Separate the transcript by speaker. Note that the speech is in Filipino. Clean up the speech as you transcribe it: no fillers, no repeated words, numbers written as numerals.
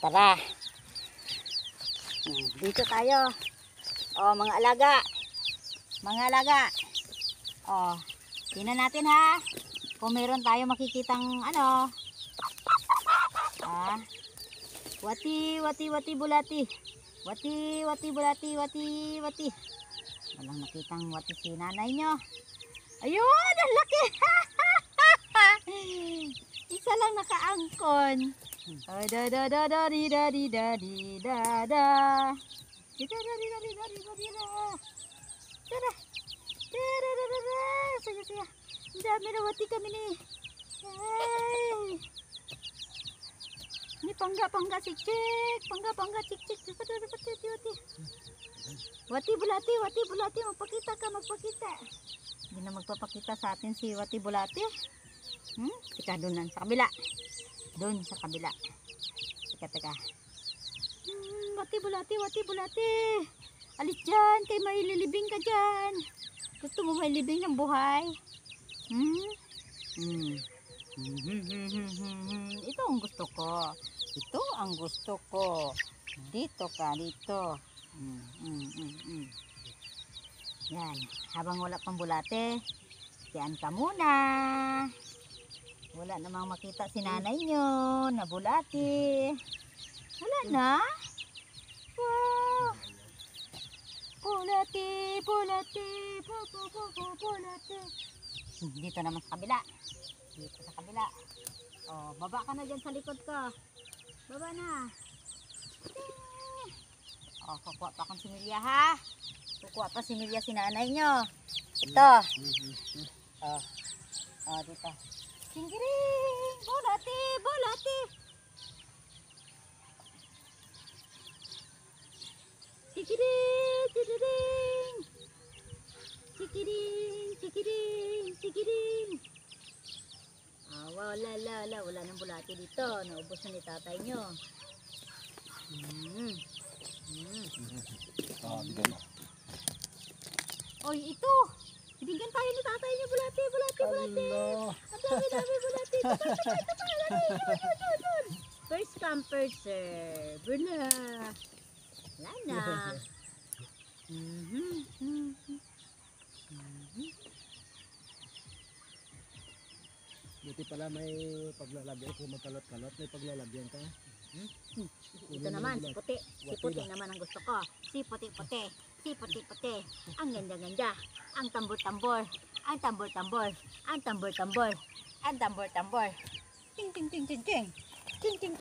Speaker 1: Tara. Dito tayo. Oh, mga alaga. Mga alaga. Oh, tingnan natin ha. Kung meron tayo makikitang ano. Ah. Wati, wati, wati, bulati. Wati, wati, bulati, wati, wati. Walang nakitang wati si nanay nyo. Ayun, ang laki. Isa lang nakaangkon. Oh, da da da da di da di da di da da. Di da da di da di da di da di da. Da da. Da da da da da. Saya saya. Ang dami na wati kami ni. Ay. Ini pangga cik, pangga cik. Wati bulati, magpakita ka, magpakita. Hindi na magpapakita sa atin si Wati bulati. Teka, doon sa kabila. Doon sa kabila. Teka. Wati bulati. Alis dyan, kay maililibing ka dyan. Gusto mo mailibing ng buhay? Ito ang gusto ko. Ito ang gusto ko. Dito ka, dito. Yan. Habang wala pang bulate, yan ka muna. Wala namang makita si nanay nyo na bulati. Wala na. Wow. Bulati. Dito naman sa kabila. Dito sa kabila. Oh, baba ka na dyan sa likod ko. Baba na. Oh, kukuha pa akong similya ha. Kukuha pa similya si nanay nyo. Ito. Oh, dito. Singgiring! Bulati! Sikiring! Wala nang bulati dito. Naubos na ni tatay nyo. Oy, ito. Binigyan tayo ni tatay nyo bulati. Ang dami bulati. Doon. First come, first serve. Wala na.
Speaker 2: Buti pala may paglalagyan kung magkalot-kalot, may paglalagyan ka.
Speaker 1: Ito naman, si puti. Si puti naman ang gusto ko. Si puti. Ang ganda-ganda. Ang tambor-tambor. Ting.